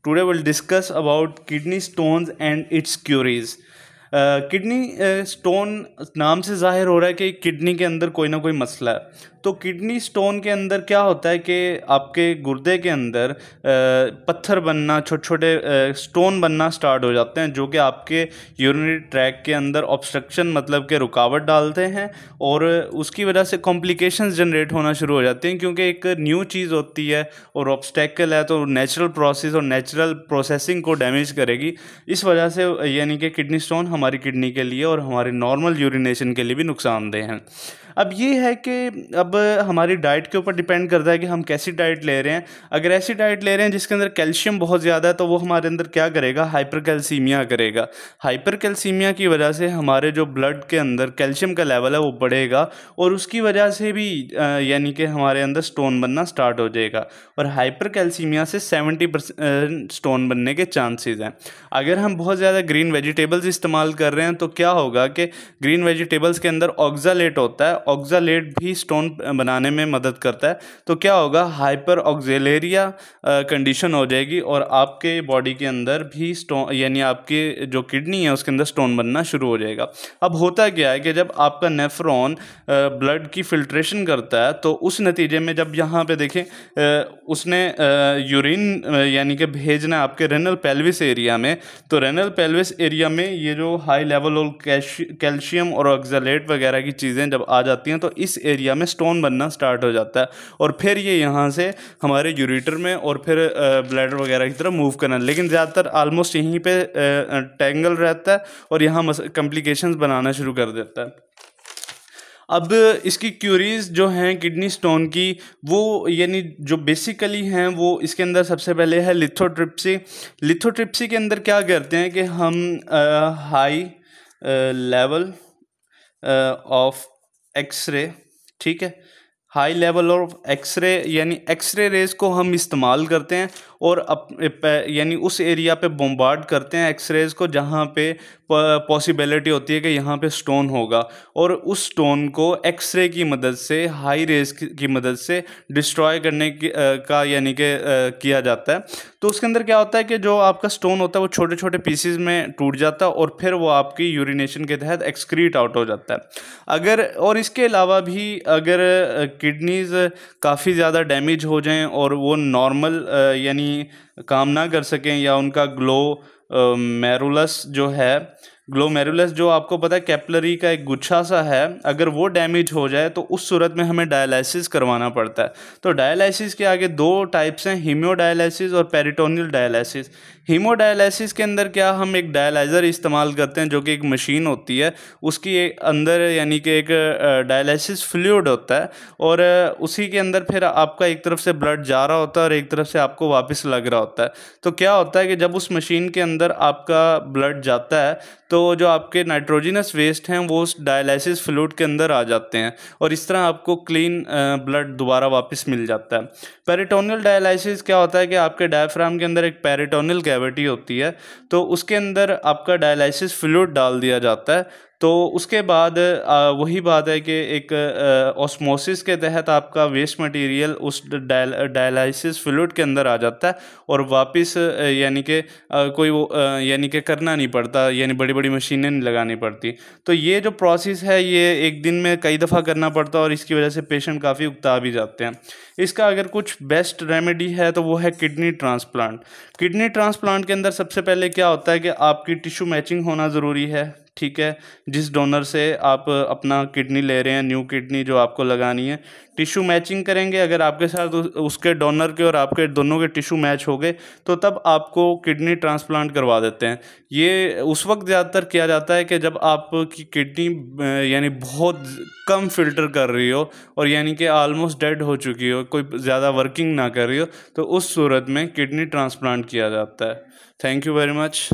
Today we'll discuss about kidney stones and its cures. Kidney stone नाम से जाहिर हो रहा है कि किडनी के अंदर कोई ना कोई मसला है। तो किडनी स्टोन के अंदर क्या होता है कि आपके गुर्दे के अंदर पत्थर बनना, छोटे छोटे स्टोन बनना स्टार्ट हो जाते हैं, जो कि आपके यूरिनरी ट्रैक के अंदर ऑब्स्ट्रक्शन मतलब के रुकावट डालते हैं और उसकी वजह से कॉम्प्लिकेशंस जनरेट होना शुरू हो जाते हैं, क्योंकि एक न्यू चीज़ होती है और ऑब्स्टेकल है तो नेचुरल प्रोसेस और नेचुरल प्रोसेसिंग को डैमेज करेगी। इस वजह से यानी कि किडनी स्टोन हमारी किडनी के लिए और हमारे नॉर्मल यूरिनेशन के लिए भी नुकसानदेह हैं। अब ये है कि अब हमारी डाइट के ऊपर डिपेंड करता है कि हम कैसी डाइट ले रहे हैं। अगर ऐसी डाइट ले रहे हैं जिसके अंदर कैल्शियम बहुत ज़्यादा है तो वो हमारे अंदर क्या करेगा, हाइपरकैल्सीमिया करेगा। हाइपरकैल्सीमिया की वजह से हमारे जो ब्लड के अंदर कैल्शियम का लेवल है वो बढ़ेगा और उसकी वजह से भी यानी कि हमारे अंदर स्टोन बनना स्टार्ट हो जाएगा और हाइपरकैल्सीमिया से 70% स्टोन बनने के चांसेस हैं। अगर हम बहुत ज़्यादा ग्रीन वेजिटेबल्स इस्तेमाल कर रहे हैं तो क्या होगा कि ग्रीन वेजिटेबल्स के अंदर ऑक्सालेट होता है, ऑक्सालेट भी स्टोन बनाने में मदद करता है। तो क्या होगा, हाइपर ऑक्जेलेरिया कंडीशन हो जाएगी और आपके बॉडी के अंदर भी स्टोन यानी आपके जो किडनी है उसके अंदर स्टोन बनना शुरू हो जाएगा। अब होता क्या है कि जब आपका नेफ्रॉन ब्लड की फिल्ट्रेशन करता है तो उस नतीजे में जब यहाँ पे देखें उसने यूरिन यानी कि भेजना आपके रेनल पेल्विस एरिया में, तो रेनल पेल्विस एरिया में ये जो हाई लेवल और कैल्शियम और ऑक्सालेट वगैरह की चीज़ें जब आ जाती हैं तो इस एरिया में स्टोन बनना स्टार्ट हो जाता है और फिर ये यहाँ से हमारे यूरेटर में और फिर ब्लैडर वगैरह की तरफ मूव करना, लेकिन ज़्यादातर आलमोस्ट यहीं पे टेंगल रहता है और यहाँ कॉम्प्लिकेशंस बनाना शुरू कर देता है। अब इसकी क्यूरीज जो हैं किडनी स्टोन की, वो यानी जो बेसिकली हैं वो इसके अंदर सबसे पहले है लिथोट्रिप्सी। लिथोट्रिप्सी के अंदर क्या करते हैं कि हम हाई लेवल ऑफ एक्सरे, ठीक है, हाई लेवल ऑफ एक्सरे यानी एक्सरे रेज को हम इस्तेमाल करते हैं और यानी उस एरिया पे बॉम्बार्ड करते हैं एक्सरेज को जहाँ पे पॉसिबिलिटी होती है कि यहाँ पे स्टोन होगा और उस स्टोन को एक्सरे की मदद से, हाई रेज की मदद से डिस्ट्रॉय करने का यानी कि किया जाता है। तो उसके अंदर क्या होता है कि जो आपका स्टोन होता है वो छोटे छोटे पीसीज में टूट जाता है और फिर वो आपकी यूरिनेशन के तहत एक्सक्रीट आउट हो जाता है। अगर और इसके अलावा भी अगर किडनीज काफ़ी ज़्यादा डैमेज हो जाएं और वो नॉर्मल यानी काम ना कर सकें या उनका ग्लोमेरुलस जो है, ग्लोमेरुलस जो आपको पता है कैपिलरी का एक गुच्छा सा है, अगर वो डैमेज हो जाए तो उस सूरत में हमें डायलिसिस करवाना पड़ता है। तो डायलिसिस के आगे दो टाइप्स हैं, हीमोडायलिसिस और पेरिटोनियल डायलिसिस। हीमोडायलिसिस के अंदर क्या हम एक डायलाइज़र इस्तेमाल करते हैं जो कि एक मशीन होती है, उसकी अंदर यानी कि एक डायलिसिस फ्लूइड होता है और उसी के अंदर फिर आपका एक तरफ से ब्लड जा रहा होता है और एक तरफ से आपको वापस लग रहा होता है। तो क्या होता है कि जब उस मशीन के अंदर आपका ब्लड जाता है तो जो आपके नाइट्रोजिनस वेस्ट हैं वो उस डायलिसिस फ्लूइड के अंदर आ जाते हैं और इस तरह आपको क्लीन ब्लड दोबारा वापस मिल जाता है। पेरिटोनियल डायलिसिस क्या होता है कि आपके डायफ्राम के अंदर एक पेरिटोनियल कैविटी होती है, तो उसके अंदर आपका डायलिसिस फ्लूइड डाल दिया जाता है। तो उसके बाद वही बात है कि एक ऑस्मोसिस के तहत आपका वेस्ट मटेरियल उस डायलिसिस फ्लूइड के अंदर आ जाता है और वापस यानी कि कोई वो यानी कि करना नहीं पड़ता, यानी बड़ी बड़ी मशीनें नहीं लगानी पड़ती। तो ये जो प्रोसेस है ये एक दिन में कई दफ़ा करना पड़ता है और इसकी वजह से पेशेंट काफ़ी उकता भी जाते हैं। इसका अगर कुछ बेस्ट रेमेडी है तो वो है किडनी ट्रांसप्लांट। किडनी ट्रांसप्लांट के अंदर सबसे पहले क्या होता है कि आपकी टिश्यू मैचिंग होना ज़रूरी है, ठीक है। जिस डोनर से आप अपना किडनी ले रहे हैं, न्यू किडनी जो आपको लगानी है, टिश्यू मैचिंग करेंगे। अगर आपके साथ उसके डोनर के और आपके दोनों के टिश्यू मैच हो गए तो तब आपको किडनी ट्रांसप्लांट करवा देते हैं। ये उस वक्त ज़्यादातर किया जाता है कि जब आपकी किडनी यानी बहुत कम फिल्टर कर रही हो और यानी कि आलमोस्ट डेड हो चुकी हो, कोई ज़्यादा वर्किंग ना कर रही हो, तो उस सूरत में किडनी ट्रांसप्लांट किया जाता है। Thank you very much.